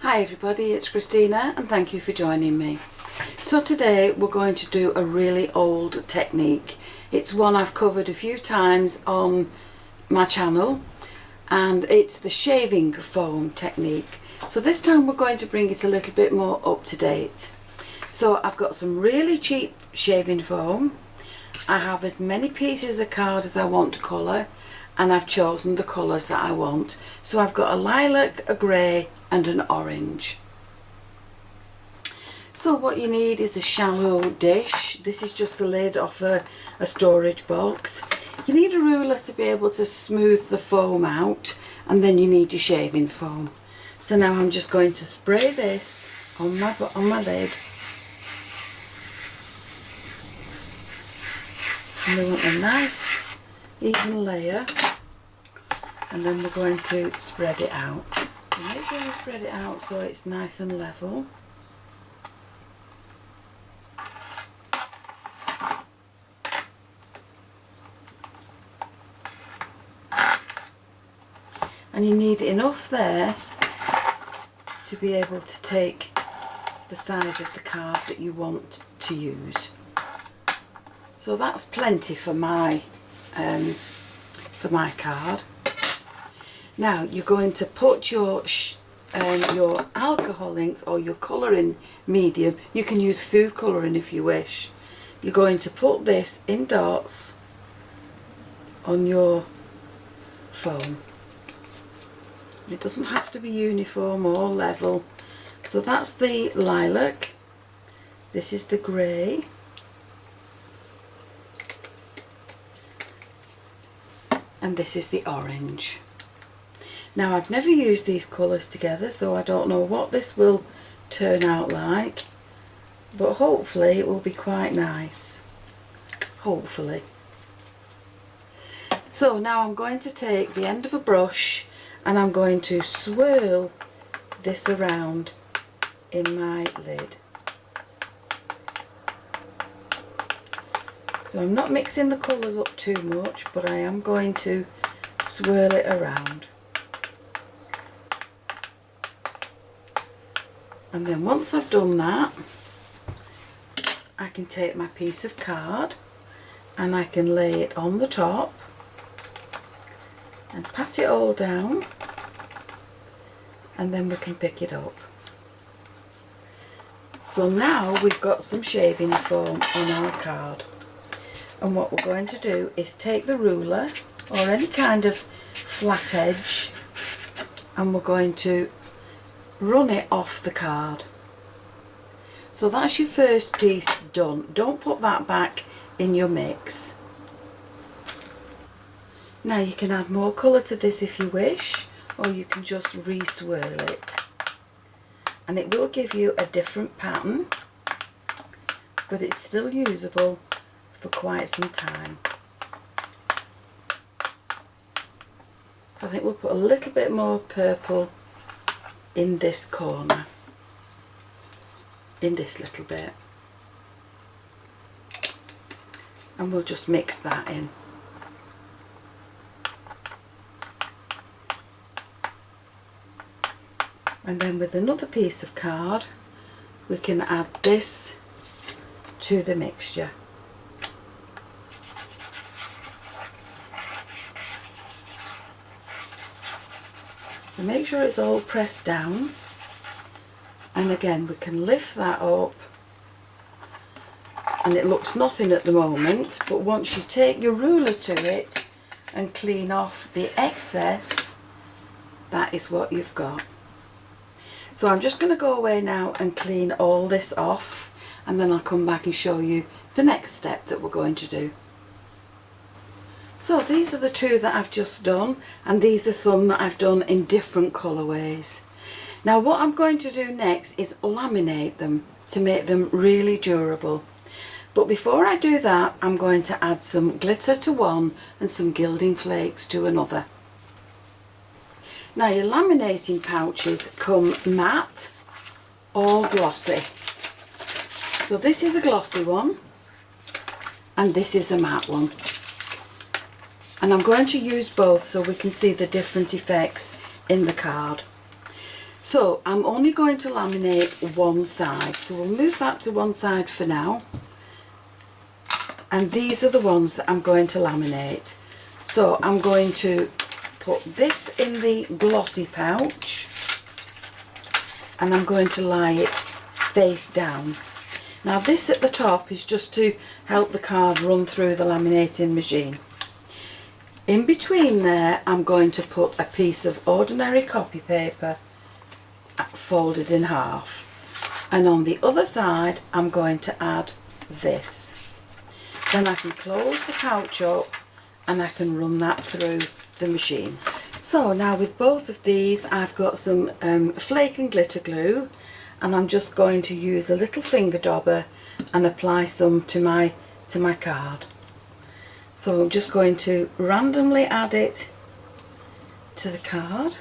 Hi everybody, it's Christina and thank you for joining me. So today we're going to do a really old technique. It's one I've covered a few times on my channel and it's the shaving foam technique. So this time we're going to bring it a little bit more up to date. So I've got some really cheap shaving foam. I have as many pieces of card as I want to colour and I've chosen the colours that I want. So I've got a lilac, a grey and an orange. So what you need is a shallow dish. This is just the lid off a storage box. You need a ruler to be able to smooth the foam out, and then you need your shaving foam. So now I'm just going to spray this on my lid. And we want a nice even layer, and then we're going to spread it out. So make sure you spread it out so it's nice and level. And you need enough there to be able to take the size of the card that you want to use. So that's plenty for my card. Now you're going to put your alcohol inks or your colouring medium. You can use food colouring if you wish. You're going to put this in dots on your foam. It doesn't have to be uniform or level. So that's the lilac. This is the grey. And this is the orange. Now I've never used these colours together, so I don't know what this will turn out like, but hopefully it will be quite nice. Hopefully. So now I'm going to take the end of a brush and I'm going to swirl this around in my lid. So I'm not mixing the colours up too much, but I am going to swirl it around. And then once I've done that, I can take my piece of card and I can lay it on the top and pat it all down, and then we can pick it up. So now we've got some shaving foam on our card. And what we're going to do is take the ruler or any kind of flat edge and we're going to run it off the card. So that's your first piece done. Don't put that back in your mix. Now you can add more colour to this if you wish, or you can just re-swirl it. And it will give you a different pattern, but it's still usable for quite some time. So I think we'll put a little bit more purple in this corner, in this little bit, and we'll just mix that in. And then with another piece of card we can add this to the mixture. So make sure it's all pressed down, and again we can lift that up, and it looks nothing at the moment, but once you take your ruler to it and clean off the excess, that is what you've got. So I'm just going to go away now and clean all this off, and then I'll come back and show you the next step that we're going to do. So these are the two that I've just done, and these are some that I've done in different colourways. Now what I'm going to do next is laminate them to make them really durable. But before I do that, I'm going to add some glitter to one and some gilding flakes to another. Now your laminating pouches come matte or glossy. So this is a glossy one and this is a matte one. And I'm going to use both so we can see the different effects in the card. So I'm only going to laminate one side, so we'll move that to one side for now. And these are the ones that I'm going to laminate. So I'm going to put this in the glossy pouch and I'm going to lie it face down. Now this at the top is just to help the card run through the laminating machine. In between there I'm going to put a piece of ordinary copy paper folded in half, and on the other side I'm going to add this. Then I can close the pouch up and I can run that through the machine. So now with both of these I've got some flake and glitter glue, and I'm just going to use a little finger dauber and apply some to my card. So I'm just going to randomly add it to the card.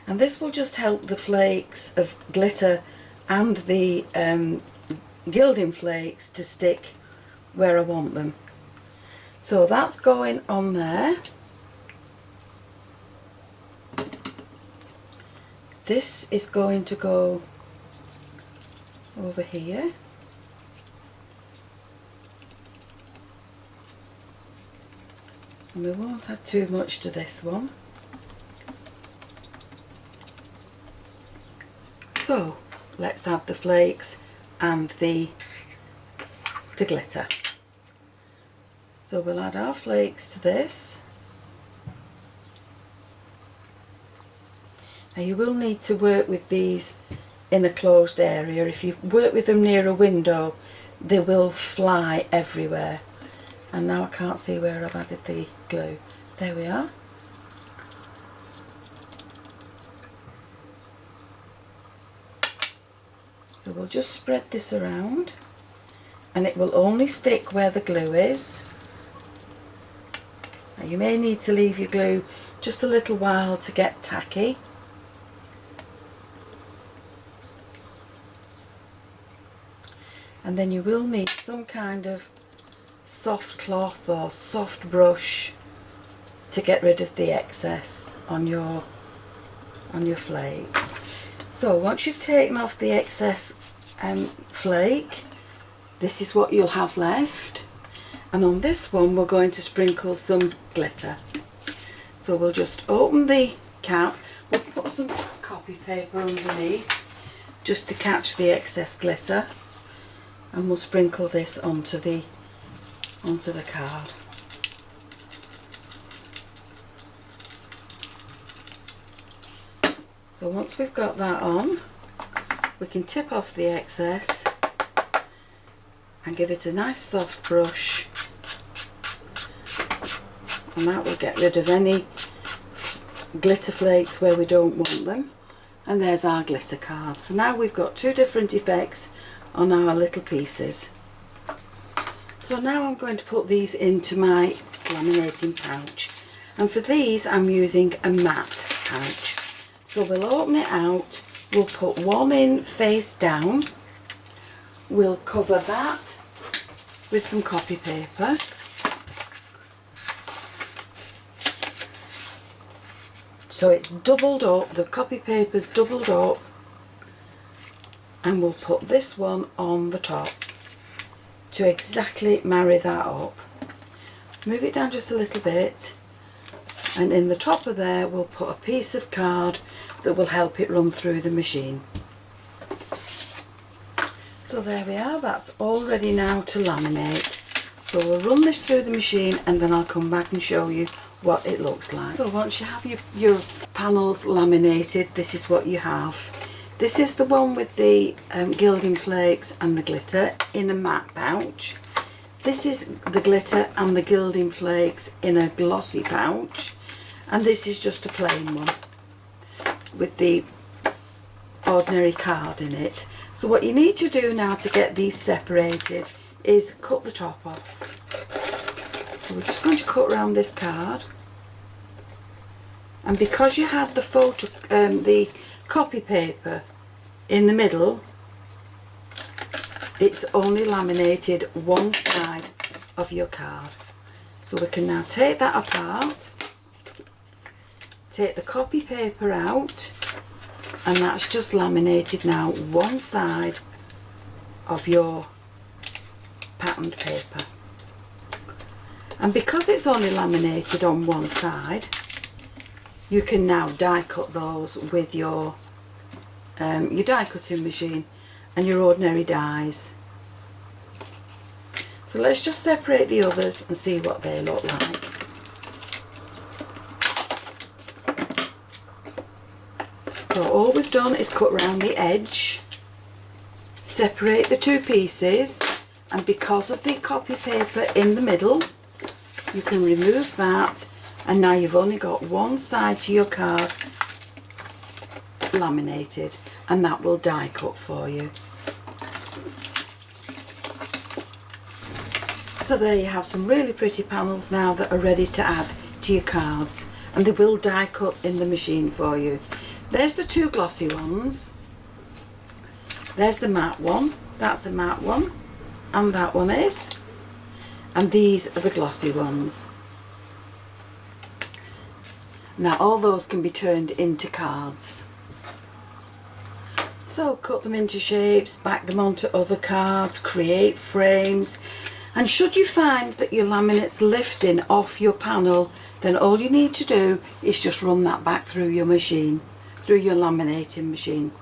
And this will just help the flakes of glitter and the gilding flakes to stick where I want them. So that's going on there. This is going to go over here. And we won't add too much to this one. So let's add the flakes and the glitter. So we'll add our flakes to this. Now you will need to work with these in a closed area. If you work with them near a window, they will fly everywhere. And now I can't see where I've added the glue. There we are. So we'll just spread this around, and it will only stick where the glue is. Now you may need to leave your glue just a little while to get tacky. And then you will need some kind of soft cloth or soft brush to get rid of the excess on your flakes. So once you've taken off the excess flake, this is what you'll have left. And on this one we're going to sprinkle some glitter. So we'll just open the cap, we'll put some copy paper underneath just to catch the excess glitter, and we'll sprinkle this onto the card. So once we've got that on, we can tip off the excess and give it a nice soft brush, and that will get rid of any glitter flakes where we don't want them. And there's our glitter card. So now we've got two different effects on our little pieces. So now I'm going to put these into my laminating pouch, and for these I'm using a matte pouch. So we'll open it out, we'll put one in face down, we'll cover that with some copy paper, so it's doubled up, the copy paper's doubled up, and we'll put this one on the top to exactly marry that up. Move it down just a little bit, and in the top of there we'll put a piece of card that will help it run through the machine. So there we are, that's all ready now to laminate. So we'll run this through the machine and then I'll come back and show you what it looks like. So once you have your panels laminated, this is what you have. This is the one with the gilding flakes and the glitter in a matte pouch. This is the glitter and the gilding flakes in a glossy pouch, and this is just a plain one with the ordinary card in it. So what you need to do now to get these separated is cut the top off. So we're just going to cut around this card, and because you had the copy paper in the middle, it's only laminated one side of your card. So we can now take that apart, take the copy paper out, and that's just laminated now one side of your patterned paper. And because it's only laminated on one side, you can now die cut those with your die cutting machine and your ordinary dies. So let's just separate the others and see what they look like. So all we've done is cut round the edge, separate the two pieces, and because of the copy paper in the middle, you can remove that, and now you've only got one side to your card laminated, and that will die cut for you. So there you have some really pretty panels now that are ready to add to your cards, and they will die cut in the machine for you. There's the two glossy ones, there's the matte one, that's a matte one, and that one is, and these are the glossy ones. Now all those can be turned into cards. So cut them into shapes, back them onto other cards, create frames, and should you find that your laminate's lifting off your panel, then all you need to do is just run that back through your machine, through your laminating machine,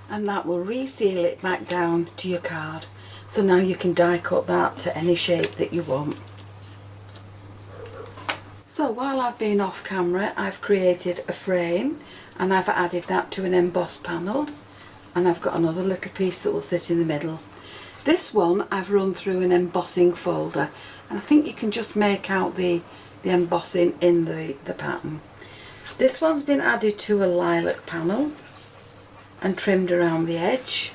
and that will reseal it back down to your card. So now you can die cut that to any shape that you want. So while I've been off camera, I've created a frame and I've added that to an embossed panel, and I've got another little piece that will sit in the middle. This one I've run through an embossing folder, and I think you can just make out the embossing in the pattern. This one's been added to a lilac panel and trimmed around the edge.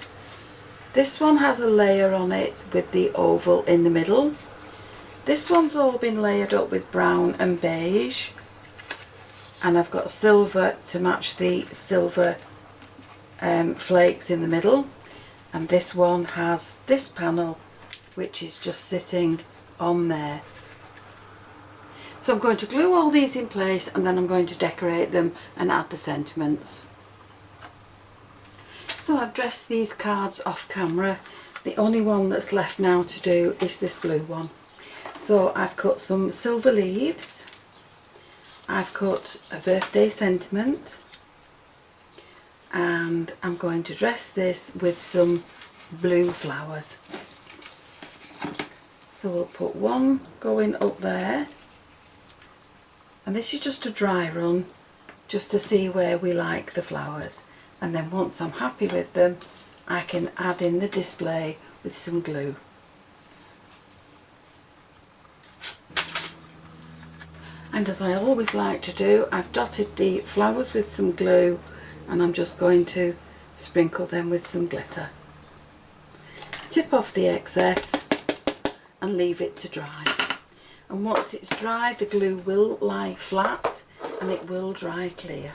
This one has a layer on it with the oval in the middle. This one's all been layered up with brown and beige, and I've got silver to match the silver flakes in the middle, and this one has this panel which is just sitting on there. So I'm going to glue all these in place, and then I'm going to decorate them and add the sentiments. So I've dressed these cards off camera. The only one that's left now to do is this blue one. So I've cut some silver leaves, I've cut a birthday sentiment, and I'm going to dress this with some blue flowers. So we'll put one going up there, and this is just a dry run just to see where we like the flowers, and then once I'm happy with them I can add in the display with some glue. And as I always like to do, I've dotted the flowers with some glue, and I'm just going to sprinkle them with some glitter. Tip off the excess and leave it to dry. And once it's dry, the glue will lie flat and it will dry clear.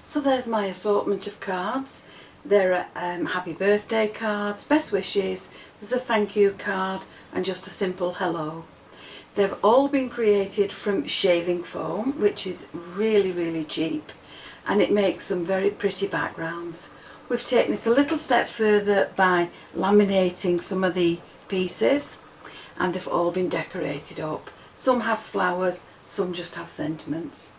So there's my assortment of cards. There are happy birthday cards, best wishes, there's a thank you card, and just a simple hello. They've all been created from shaving foam, which is really cheap, and it makes some very pretty backgrounds. We've taken it a little step further by laminating some of the pieces, and they've all been decorated up. Some have flowers, some just have sentiments.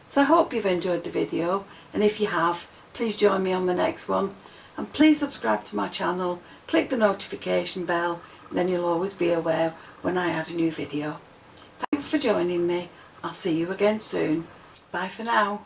So I hope you've enjoyed the video, and if you have, please join me on the next one, and please subscribe to my channel, click the notification bell, then you'll always be aware when I add a new video. Thanks for joining me. I'll see you again soon. Bye for now.